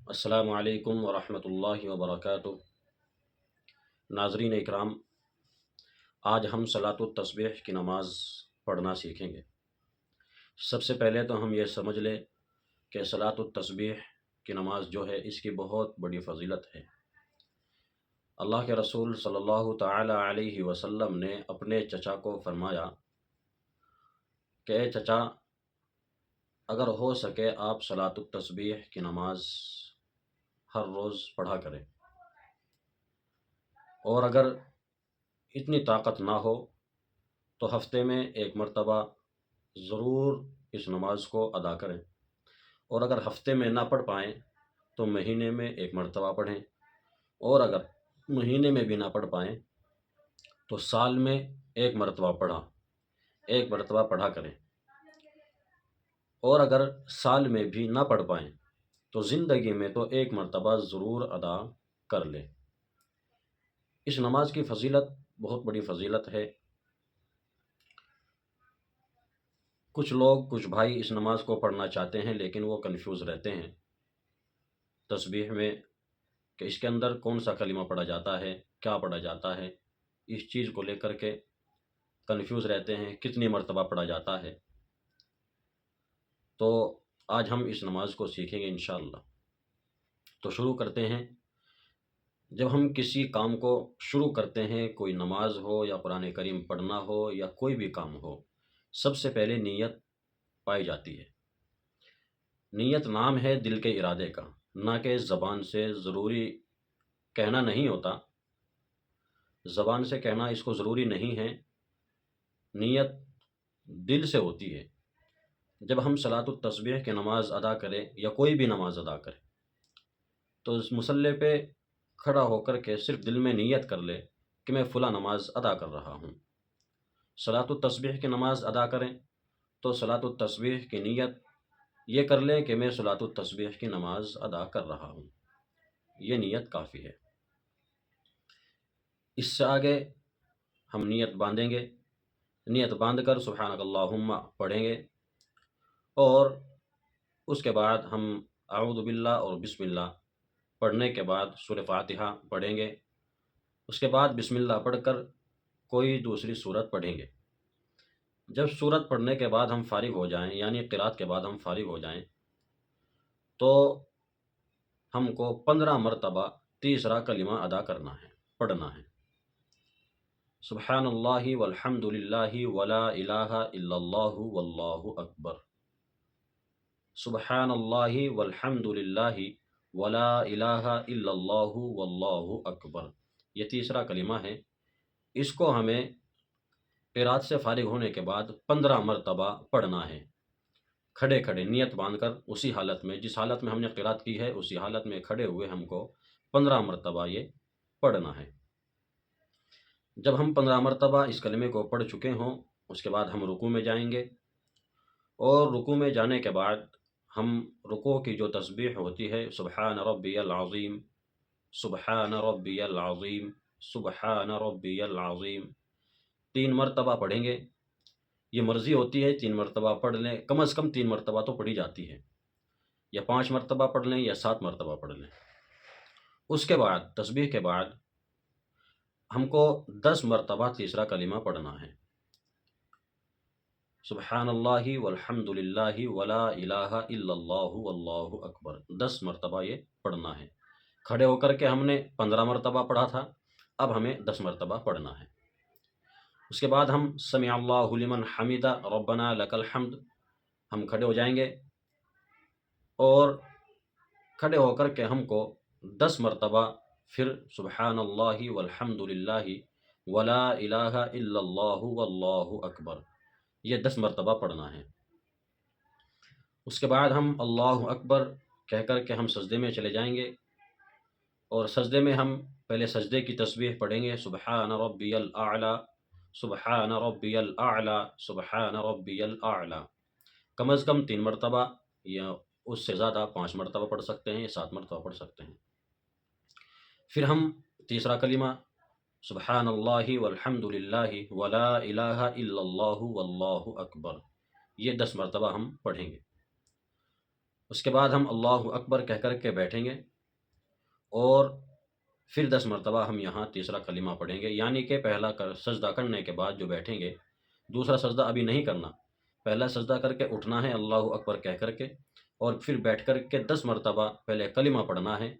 السلام علیکم ورحمۃ اللہ وبرکاتہ۔ ناظرین اکرام، آج ہم صلاۃ التسبیح کی نماز پڑھنا سیکھیں گے۔ سب سے پہلے تو ہم یہ سمجھ لیں کہ صلاۃ التسبیح کی نماز جو ہے اس کی بہت بڑی فضیلت ہے۔ اللہ کے رسول صلی اللہ تعالی علیہ وسلم نے اپنے چچا کو فرمایا کہ اے چچا، اگر ہو سکے آپ صلاۃ التسبیح کی نماز ہر روز پڑھا کریں، اور اگر اتنی طاقت نہ ہو تو ہفتے میں ایک مرتبہ ضرور اس نماز کو ادا کریں، اور اگر ہفتے میں نہ پڑھ پائیں تو مہینے میں ایک مرتبہ پڑھیں، اور اگر مہینے میں بھی نہ پڑھ پائیں تو سال میں ایک مرتبہ پڑھا کریں، اور اگر سال میں بھی نہ پڑھ پائیں تو زندگی میں تو ایک مرتبہ ضرور ادا کر لیں۔ اس نماز کی فضیلت بہت بڑی فضیلت ہے۔ کچھ بھائی اس نماز کو پڑھنا چاہتے ہیں لیکن وہ کنفیوز رہتے ہیں تسبیح میں کہ اس کے اندر کون سا کلمہ پڑھا جاتا ہے، کیا پڑھا جاتا ہے، اس چیز کو لے کر کے کنفیوز رہتے ہیں، کتنی مرتبہ پڑھا جاتا ہے۔ تو آج ہم اس نماز کو سیکھیں گے انشاءاللہ۔ تو شروع کرتے ہیں۔ جب ہم کسی کام کو شروع کرتے ہیں، کوئی نماز ہو یا قرآن کریم پڑھنا ہو یا کوئی بھی کام ہو، سب سے پہلے نیت پائی جاتی ہے۔ نیت نام ہے دل کے ارادے کا، نہ کہ زبان سے ضروری کہنا نہیں ہوتا، زبان سے کہنا اس کو ضروری نہیں ہے، نیت دل سے ہوتی ہے۔ جب ہم صلاۃ التسبیح کی نماز ادا کریں یا کوئی بھی نماز ادا کریں تو اس مصلی پہ کھڑا ہو کر کے صرف دل میں نیت کر لے کہ میں فلاں نماز ادا کر رہا ہوں۔ صلاۃ التسبیح کی نماز ادا کریں تو صلاۃ التسبیح کی نیت یہ کر لیں کہ میں صلاۃ التسبیح کی نماز ادا کر رہا ہوں، یہ نیت کافی ہے۔ اس سے آگے ہم نیت باندھیں گے، نیت باندھ کر سبحانک اللہم پڑھیں گے، اور اس کے بعد ہم اعوذ باللہ اور بسم اللہ پڑھنے کے بعد سورہ فاتحہ پڑھیں گے۔ اس کے بعد بسم اللہ پڑھ کر کوئی دوسری سورت پڑھیں گے۔ جب سورت پڑھنے کے بعد ہم فارغ ہو جائیں، یعنی قرات کے بعد ہم فارغ ہو جائیں، تو ہم کو 15 مرتبہ تیسرا کلمہ ادا کرنا ہے، پڑھنا ہے۔ سبحان اللہ والحمد للہ ولا الہ الا اللہ واللہ اکبر۔ سبحان اللہ والحمد للہ ولا الہ الا اللہ واللہ اکبر، یہ تیسرا کلمہ ہے۔ اس کو ہمیں قرات سے فارغ ہونے کے بعد 15 مرتبہ پڑھنا ہے، کھڑے کھڑے نیت باندھ کر، اسی حالت میں جس حالت میں ہم نے قرات کی ہے اسی حالت میں کھڑے ہوئے ہم کو 15 مرتبہ یہ پڑھنا ہے۔ جب ہم 15 مرتبہ اس کلمے کو پڑھ چکے ہوں، اس کے بعد ہم رکوع میں جائیں گے، اور رکوع میں جانے کے بعد ہم رکوع کی جو تسبیح ہوتی ہے، سبحان ربی العظیم، سبحان ربی العظیم، سبحان ربی العظیم، 3 مرتبہ پڑھیں گے۔ یہ مرضی ہوتی ہے 3 مرتبہ پڑھ لیں، کم از کم 3 مرتبہ تو پڑھی جاتی ہے، یا 5 مرتبہ پڑھ لیں یا 7 مرتبہ پڑھ لیں۔ اس کے بعد تسبیح کے بعد ہم کو 10 مرتبہ تیسرا کلمہ پڑھنا ہے، سبحان اللہ والحمد للہ ولا الہ الا اللہ واللہ اکبر، 10 مرتبہ یہ پڑھنا ہے۔ کھڑے ہو کر کے ہم نے 15 مرتبہ پڑھا تھا، اب ہمیں 10 مرتبہ پڑھنا ہے۔ اس کے بعد ہم سمع اللہ لمن حمدہ ربنا لک الحمد، ہم کھڑے ہو جائیں گے، اور کھڑے ہو کر کے ہم کو 10 مرتبہ پھر سبحان اللہ والحمد للہ ولا الہ الا اللہ واللہ اکبر، یہ 10 مرتبہ پڑھنا ہے۔ اس کے بعد ہم اللہ اکبر کہہ کر کے ہم سجدے میں چلے جائیں گے، اور سجدے میں ہم پہلے سجدے کی تسبیح پڑھیں گے، سبحان ربی الاعلی، سبحان ربی الاعلی، سبحان ربی الاعلی، کم از کم 3 مرتبہ، یا اس سے زیادہ 5 مرتبہ پڑھ سکتے ہیں یا 7 مرتبہ پڑھ سکتے ہیں۔ پھر ہم تیسرا کلمہ سبحان اللہ والحمد للہ ولا الہ الا اللہ واللہ اکبر، یہ 10 مرتبہ ہم پڑھیں گے۔ اس کے بعد ہم اللہ اکبر کہہ کر کے بیٹھیں گے، اور پھر 10 مرتبہ ہم یہاں تیسرا کلمہ پڑھیں گے، یعنی کہ پہلا سجدہ کرنے کے بعد جو بیٹھیں گے، دوسرا سجدہ ابھی نہیں کرنا، پہلا سجدہ کر کے اٹھنا ہے اللہ اکبر کہہ کر کے، اور پھر بیٹھ کر کے 10 مرتبہ پہلے کلمہ پڑھنا ہے،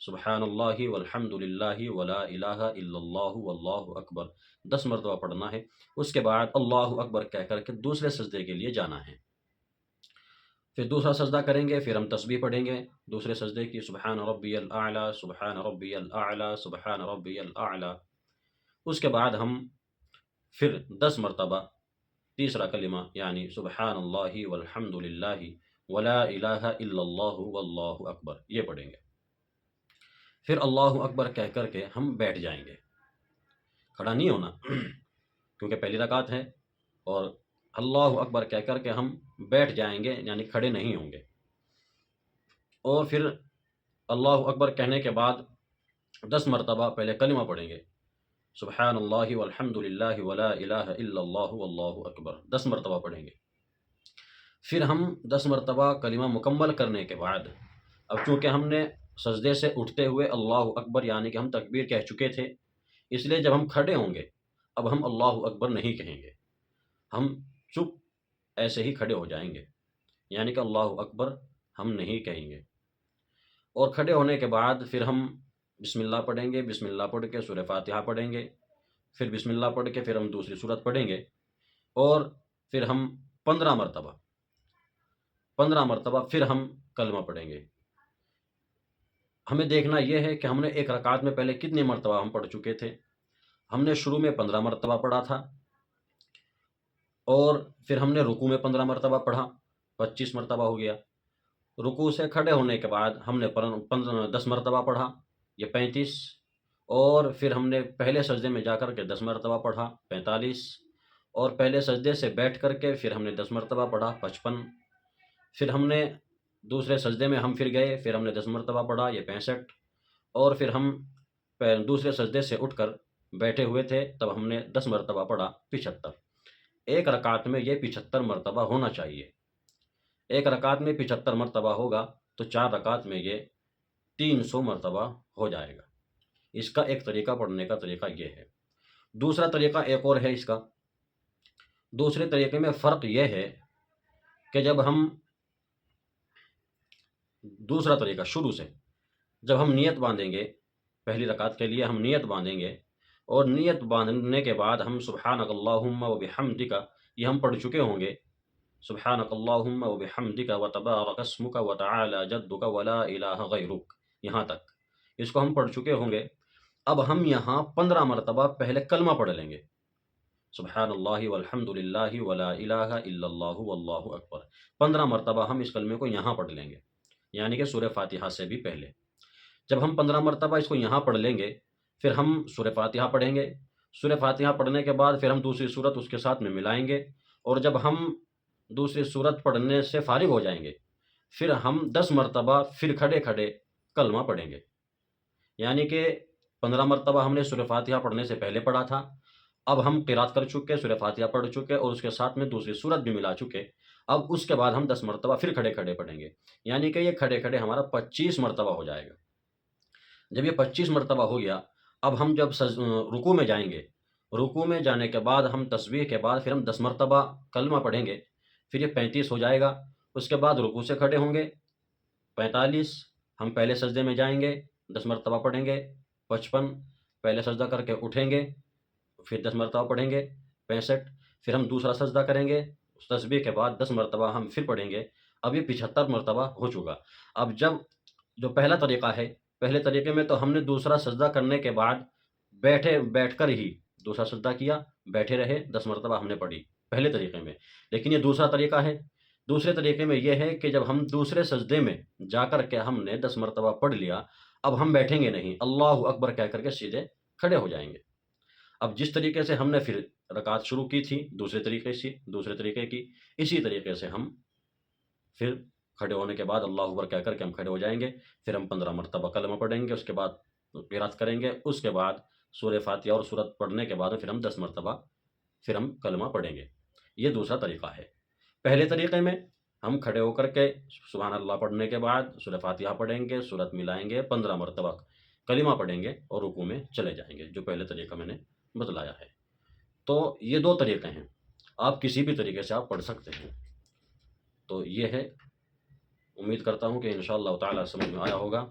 سبحان اللہ والحمد للہ ولا الہ الا اللہ واللہ اکبر، 10 مرتبہ پڑھنا ہے۔ اس کے بعد اللہ اکبر کہہ کر کے دوسرے سجدے کے لیے جانا ہے، پھر دوسرا سجدہ کریں گے، پھر ہم تسبیح پڑھیں گے دوسرے سجدے کی، سبحان ربی الاعلی سبحان ربی الاعلی سبحان ربی الاعلی۔ اس کے بعد ہم پھر 10 مرتبہ تیسرا کلمہ یعنی سبحان اللہ والحمد للہ ولا الہ الا اللہ واللہ اکبر یہ پڑھیں گے، پھر اللہ اکبر کہہ کر کے ہم بیٹھ جائیں گے، کھڑا نہیں ہونا کیونکہ پہلی رکعت ہے، اور اللہ اکبر کہہ کر کے ہم بیٹھ جائیں گے یعنی کھڑے نہیں ہوں گے، اور پھر اللہ اکبر کہنے کے بعد 10 مرتبہ پہلے کلمہ پڑھیں گے، سبحان اللہ والحمد للہ ولا الہ الا اللہ واللہ اکبر 10 مرتبہ پڑھیں گے، پھر ہم 10 مرتبہ کلمہ مکمل کرنے کے بعد، اب چونکہ ہم نے سجدے سے اٹھتے ہوئے اللہ اکبر یعنی کہ ہم تکبیر کہہ چکے تھے، اس لیے جب ہم کھڑے ہوں گے اب ہم اللہ اکبر نہیں کہیں گے، ہم چپ ایسے ہی کھڑے ہو جائیں گے، یعنی کہ اللہ اکبر ہم نہیں کہیں گے، اور کھڑے ہونے کے بعد پھر ہم بسم اللہ پڑھیں گے، بسم اللہ پڑھ کے سورہ فاتحہ پڑھیں گے، پھر بسم اللہ پڑھ کے پھر ہم دوسری سورت پڑھیں گے، اور پھر ہم 15 مرتبہ پھر ہم کلمہ پڑھیں گے۔ ہمیں دیکھنا یہ ہے کہ ہم نے ایک رکعت میں پہلے کتنی مرتبہ ہم پڑھ چکے تھے، ہم نے شروع میں 15 مرتبہ پڑھا تھا، اور پھر ہم نے رکوع میں 15 مرتبہ پڑھا، 25 مرتبہ ہو گیا، رکوع سے کھڑے ہونے کے بعد ہم نے 10 مرتبہ پڑھا، یہ 35، اور پھر ہم نے پہلے سجدے میں جا کر کے 10 مرتبہ پڑھا، 45، اور پہلے سجدے سے بیٹھ کر کے پھر ہم نے 10 مرتبہ پڑھا، 55، پھر ہم نے دوسرے سجدے میں ہم پھر گئے، پھر ہم نے 10 مرتبہ پڑھا، یہ 65، اور پھر ہم دوسرے سجدے سے اٹھ کر بیٹھے ہوئے تھے تب ہم نے 10 مرتبہ پڑھا، 75۔ ایک رکعت میں یہ 75 مرتبہ ہونا چاہیے، ایک رکعت میں 75 مرتبہ ہوگا تو 4 رکعت میں یہ 300 مرتبہ ہو جائے گا۔ اس کا ایک طریقہ پڑھنے کا طریقہ یہ ہے۔ دوسرا طریقہ ایک اور ہے اس کا، دوسرے طریقے میں فرق یہ ہے کہ جب ہم دوسرا طریقہ شروع سے جب ہم نیت باندھیں گے، پہلی رکعت کے لیے ہم نیت باندھیں گے، اور نیت باندھنے کے بعد ہم سبحانک اللہم وبحمدک یہ ہم پڑھ چکے ہوں گے، سبحانک اللہم وبحمدک وتبارک اسمک وتعالی جدک ولا الہ غیرک، یہاں تک اس کو ہم پڑھ چکے ہوں گے۔ اب ہم یہاں 15 مرتبہ پہلے کلمہ پڑھ لیں گے، سبحان اللہ والحمد للہ ولا الہ الا اللہ واللہ اکبر، 15 مرتبہ ہم اس کلمے کو یہاں پڑھ لیں گے، یعنی کہ سورہ فاتحہ سے بھی پہلے۔ جب ہم 15 مرتبہ اس کو یہاں پڑھ لیں گے، پھر ہم سورہ فاتحہ پڑھیں گے، سورہ فاتحہ پڑھنے کے بعد پھر ہم دوسری سورت اس کے ساتھ میں ملائیں گے، اور جب ہم دوسری سورت پڑھنے سے فارغ ہو جائیں گے پھر ہم 10 مرتبہ پھر کھڑے کھڑے کلمہ پڑھیں گے، یعنی کہ 15 مرتبہ ہم نے سورہ فاتحہ پڑھنے سے پہلے پڑھا تھا، اب ہم قرات کر چکے، سورہ فاتحہ پڑھ چکے اور اس کے ساتھ میں دوسری سورت بھی ملا چکے، اب اس کے بعد ہم 10 مرتبہ پھر کھڑے کھڑے پڑھیں گے، یعنی کہ یہ کھڑے کھڑے ہمارا 25 مرتبہ ہو جائے گا۔ جب یہ 25 مرتبہ ہو گیا، اب ہم جب رکوع میں جائیں گے، رکوع میں جانے کے بعد ہم تسبیح کے بعد پھر ہم 10 مرتبہ کلمہ پڑھیں گے، پھر یہ 35 ہو جائے گا، اس کے بعد رکوع سے کھڑے ہوں گے، 45، ہم پہلے سجدے میں جائیں گے، 10 مرتبہ پڑھیں گے، 55، پہلے سجدہ کر کے اٹھیں گے، پھر 10 مرتبہ پڑھیں گے، 65، پھر ہم دوسرا سجدہ کریں گے، اس تسبیح کے بعد 10 مرتبہ ہم پھر پڑھیں گے، اب یہ 75 مرتبہ ہو چکا۔ اب جو پہلا طریقہ ہے، پہلے طریقے میں تو ہم نے دوسرا سجدہ کرنے کے بعد بیٹھ کر ہی دوسرا سجدہ کیا، بیٹھے رہے، 10 مرتبہ ہم نے پڑھی پہلے طریقے میں، لیکن یہ دوسرا طریقہ ہے۔ دوسرے طریقے میں یہ ہے کہ جب ہم دوسرے سجدے میں جا کر کے ہم نے 10 مرتبہ پڑھ لیا، اب ہم بیٹھیں گے نہیں، اللہ اکبر کہہ کر کے سیدھے کھڑے ہو جائیں گے۔ اب جس طریقے سے ہم نے پھر رکعت شروع کی تھی دوسرے طریقے کی، اسی طریقے سے ہم پھر کھڑے ہونے کے بعد اللہ اکبر کہہ کر کے ہم کھڑے ہو جائیں گے، پھر ہم 15 مرتبہ کلمہ پڑھیں گے، اس کے بعد قرات کریں گے، اس کے بعد سورہ فاتحہ اور سورت پڑھنے کے بعد پھر ہم 10 مرتبہ پھر ہم کلمہ پڑھیں گے۔ یہ دوسرا طریقہ ہے۔ پہلے طریقے میں ہم کھڑے ہو کر کے سبحان اللہ پڑھنے کے بعد سورہ فاتحہ پڑھیں گے، سورت ملائیں گے، 15 مرتبہ کلمہ پڑھیں گے اور رکوع میں چلے جائیں گے، جو پہلے طریقہ میں نے بتلایا ہے۔ تو یہ دو طریقے ہیں، آپ کسی بھی طریقے سے آپ پڑھ سکتے ہیں۔ تو یہ ہے، امید کرتا ہوں کہ انشاءاللہ تعالی سمجھ میں آیا ہوگا۔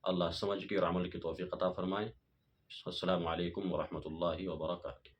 اللہ سمجھ کی اور عمل کی توفیق عطا فرمائے۔ السلام علیکم ورحمۃ اللہ وبرکاتہ۔